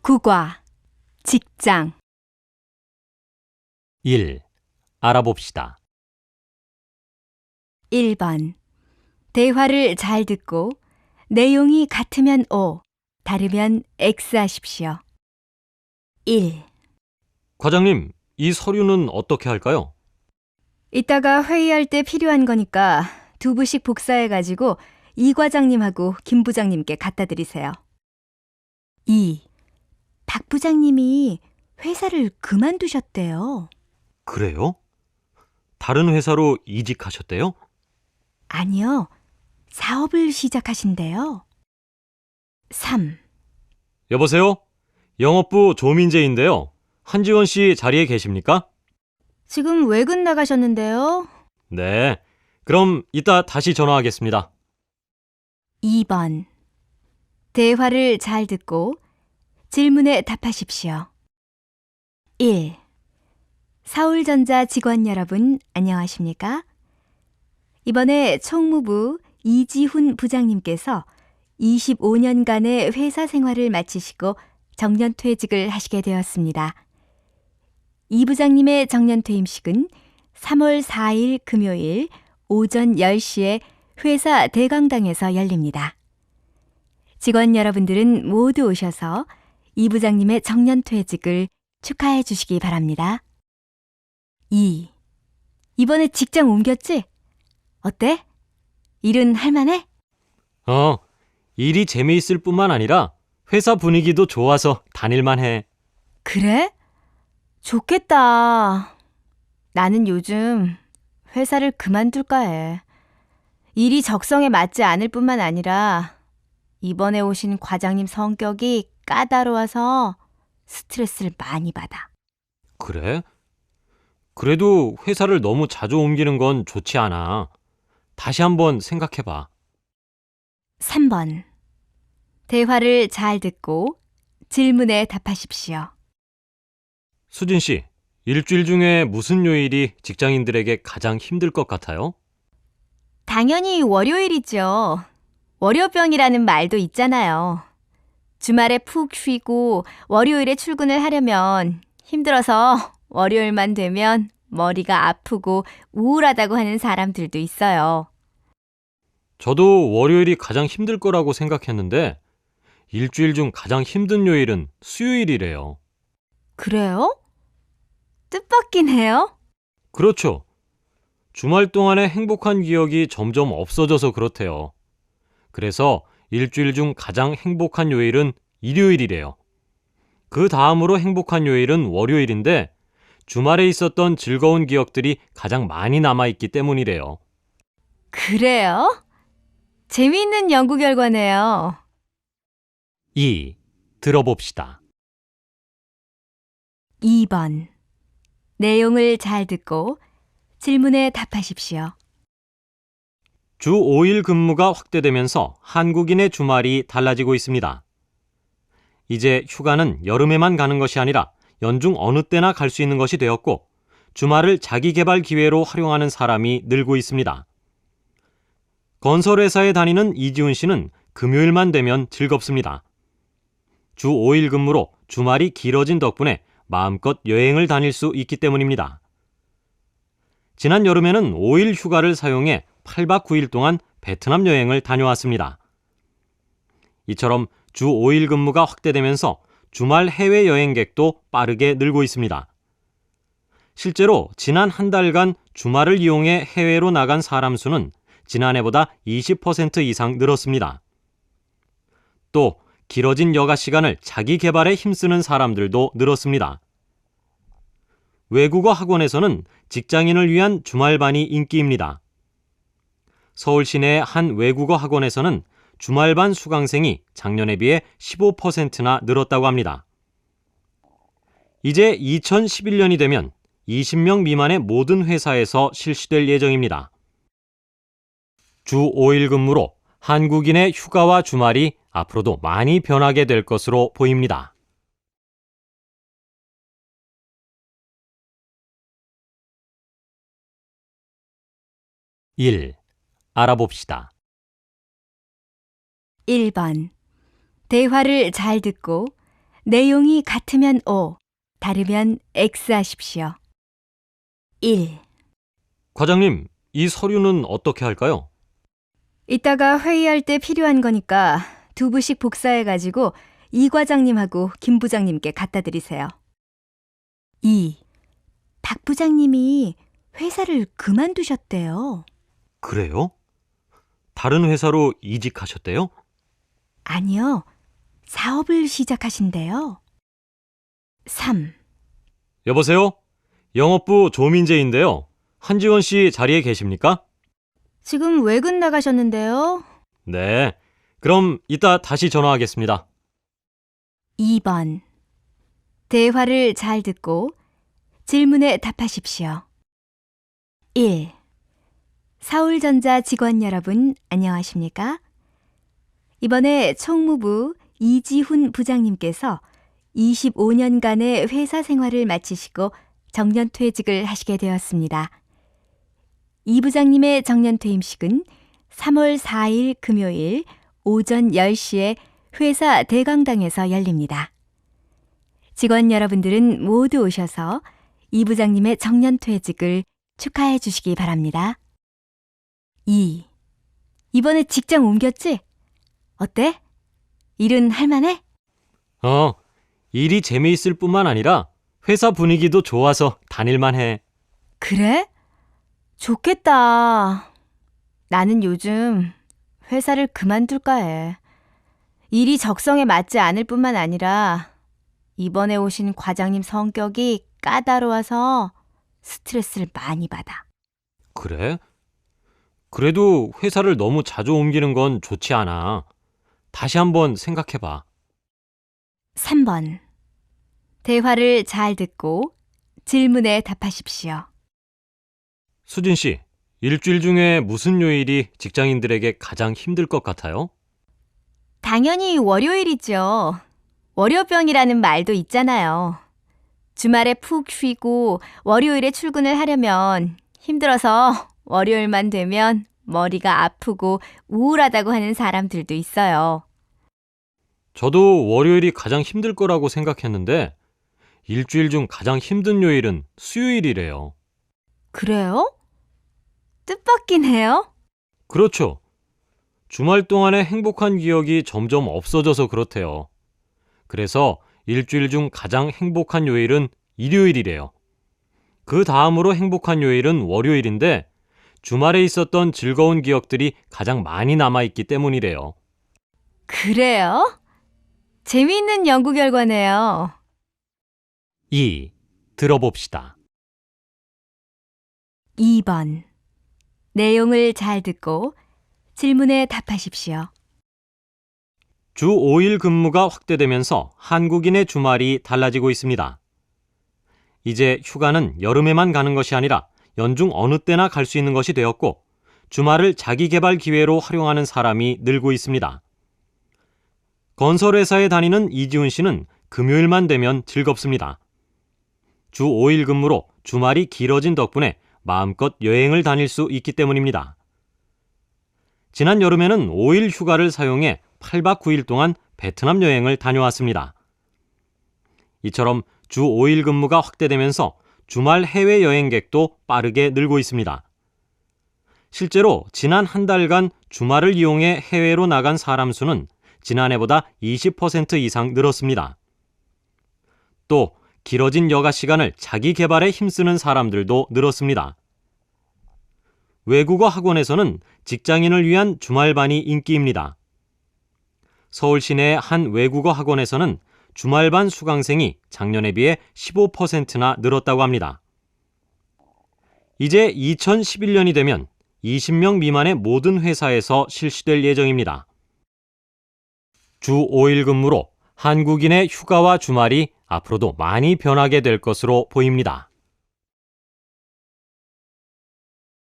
국어, 직장. 1. 알아봅시다. 1번. 대화를 잘 듣고 내용이 같으면 O, 다르면 X 하십시오. 1. 과장님, 이 서류는 어떻게 할까요? 이따가 회의할 때 필요한 거니까 두 부씩 복사해가지고 이 과장님하고 김 부장님께 갖다 드리세요. 2. 박 부장님이 회사를 그만두셨대요. 그래요? 다른 회사로 이직하셨대요? 아니요, 사업을 시작하신대요. 3. 여보세요? 영업부 조민재인데요. 한지원 씨 자리에 계십니까? 지금 외근 나가셨는데요. 네. 그럼 이따 다시 전화하겠습니다. 2번. 대화를 잘 듣고 질문에 답하십시오. 1. 서울전자 직원 여러분, 안녕하십니까? 이번에 총무부 이지훈 부장님께서 25년간의 회사 생활을 마치시고 정년퇴직을 하시게 되었습니다. 이 부장님의 정년퇴임식은 3월 4일 금요일 오전 10시에 회사 대강당에서 열립니다. 직원 여러분들은 모두 오셔서 이 부장님의 정년퇴직을 축하해 주시기 바랍니다. 2. 이번에 직장 옮겼지? 어때? 일은 할만해? 일이 재미있을 뿐만 아니라 회사 분위기도 좋아서 다닐만 해. 그래? 좋겠다. 나는 요즘 회사를 그만둘까 해. 일이 적성에 맞지 않을 뿐만 아니라 이번에 오신 과장님 성격이 까다로워서 스트레스를 많이 받아. 그래? 그래도 회사를 너무 자주 옮기는 건 좋지 않아. 다시 한번 생각해봐. 3번. 대화를 잘 듣고 질문에 답하십시오. 수진 씨, 일주일 중에 무슨 요일이 직장인들에게 가장 힘들 것 같아요? 당연히 월요일이죠. 월요병이라는 말도 있잖아요. 주말에 푹 쉬고 월요일에 출근을 하려면 힘들어서 월요일만 되면 머리가 아프고 우울하다고 하는 사람들도 있어요. 저도 월요일이 가장 힘들 거라고 생각했는데 일주일 중 가장 힘든 요일은 수요일이래요. 그래요? 뜻밖긴 해요? 그렇죠. 주말 동안의 행복한 기억이 점점 없어져서 그렇대요. 그래서 일주일 중 가장 행복한 요일은 일요일이래요. 그 다음으로 행복한 요일은 월요일인데 주말에 있었던 즐거운 기억들이 가장 많이 남아있기 때문이래요. 그래요? 재미있는 연구 결과네요. 2. 들어봅시다. 2번. 내용을 잘 듣고 질문에 답하십시오. 주 5일 근무가 확대되면서 한국인의 주말이 달라지고 있습니다. 이제 휴가는 여름에만 가는 것이 아니라 연중 어느 때나 갈 수 있는 것이 되었고 주말을 자기 개발 기회로 활용하는 사람이 늘고 있습니다. 건설회사에 다니는 이지훈 씨는 금요일만 되면 즐겁습니다. 주 5일 근무로 주말이 길어진 덕분에 마음껏 여행을 다닐 수 있기 때문입니다. 지난 여름에는 5일 휴가를 사용해 8박 9일 동안 베트남 여행을 다녀왔습니다. 이처럼 주 5일 근무가 확대되면서 주말 해외 여행객도 빠르게 늘고 있습니다. 실제로 지난 한 달간 주말을 이용해 해외로 나간 사람 수는 지난해보다 20% 이상 늘었습니다. 또 길어진 여가 시간을 자기 개발에 힘쓰는 사람들도 늘었습니다. 외국어 학원에서는 직장인을 위한 주말반이 인기입니다. 서울 시내 한 외국어 학원에서는 주말반 수강생이 작년에 비해 15%나 늘었다고 합니다. 이제 2011년이 되면 20명 미만의 모든 회사에서 실시될 예정입니다. 주 5일 근무로 한국인의 휴가와 주말이 앞으로도 많이 변하게 될 것으로 보입니다. 1. 알아봅시다. 1번. 대화를 잘 듣고 내용이 같으면 O, 다르면 X 하십시오. 1. 과장님, 이 서류는 어떻게 할까요? 이따가 회의할 때 필요한 거니까 2부씩 복사해가지고 이 과장님하고 김 부장님께 갖다 드리세요. 2. 박 부장님이 회사를 그만두셨대요. 그래요? 다른 회사로 이직하셨대요? 아니요, 사업을 시작하신대요. 3. 여보세요? 영업부 조민재인데요. 한지원 씨 자리에 계십니까? 지금 외근 나가셨는데요. 네. 그럼 이따 다시 전화하겠습니다. 2번. 대화를 잘 듣고 질문에 답하십시오. 1. 서울전자 직원 여러분, 안녕하십니까? 이번에 총무부 이지훈 부장님께서 25년간의 회사 생활을 마치시고 정년퇴직을 하시게 되었습니다. 이 부장님의 정년퇴임식은 3월 4일 금요일 오전 10시에 회사 대강당에서 열립니다. 직원 여러분들은 모두 오셔서 이 부장님의 정년퇴직을 축하해 주시기 바랍니다. 2. 이번에 직장 옮겼지? 어때? 일은 할만해? 일이 재미있을 뿐만 아니라 회사 분위기도 좋아서 다닐만 해. 그래? 좋겠다. 나는 요즘 회사를 그만둘까 해. 일이 적성에 맞지 않을 뿐만 아니라 이번에 오신 과장님 성격이 까다로워서 스트레스를 많이 받아. 그래? 그래도 회사를 너무 자주 옮기는 건 좋지 않아. 다시 한번 생각해봐. 3번. 대화를 잘 듣고 질문에 답하십시오. 수진 씨, 일주일 중에 무슨 요일이 직장인들에게 가장 힘들 것 같아요? 당연히 월요일이죠. 월요병이라는 말도 있잖아요. 주말에 푹 쉬고 월요일에 출근을 하려면 힘들어서 월요일만 되면 머리가 아프고 우울하다고 하는 사람들도 있어요. 저도 월요일이 가장 힘들 거라고 생각했는데 일주일 중 가장 힘든 요일은 수요일이래요. 그래요? 뜻밖긴 해요? 그렇죠. 주말 동안의 행복한 기억이 점점 없어져서 그렇대요. 그래서 일주일 중 가장 행복한 요일은 일요일이래요. 그 다음으로 행복한 요일은 월요일인데 주말에 있었던 즐거운 기억들이 가장 많이 남아있기 때문이래요. 그래요? 재미있는 연구 결과네요. 2. 들어봅시다. 2번. 내용을 잘 듣고 질문에 답하십시오. 주 5일 근무가 확대되면서 한국인의 주말이 달라지고 있습니다. 이제 휴가는 여름에만 가는 것이 아니라 연중 어느 때나 갈 수 있는 것이 되었고 주말을 자기 개발 기회로 활용하는 사람이 늘고 있습니다. 건설회사에 다니는 이지훈 씨는 금요일만 되면 즐겁습니다. 주 5일 근무로 주말이 길어진 덕분에 마음껏 여행을 다닐 수 있기 때문입니다. 지난 여름에는 5일 휴가를 사용해 8박 9일 동안 베트남 여행을 다녀왔습니다. 이처럼 주 5일 근무가 확대되면서 주말 해외 여행객도 빠르게 늘고 있습니다. 실제로 지난 한 달간 주말을 이용해 해외로 나간 사람 수는 지난해보다 20% 이상 늘었습니다. 또 길어진 여가 시간을 자기 개발에 힘쓰는 사람들도 늘었습니다. 외국어 학원에서는 직장인을 위한 주말반이 인기입니다. 서울 시내의 한 외국어 학원에서는 주말반 수강생이 작년에 비해 15%나 늘었다고 합니다. 이제 2011년이 되면 20명 미만의 모든 회사에서 실시될 예정입니다. 주 5일 근무로 한국인의 휴가와 주말이 앞으로도 많이 변하게 될 것으로 보입니다.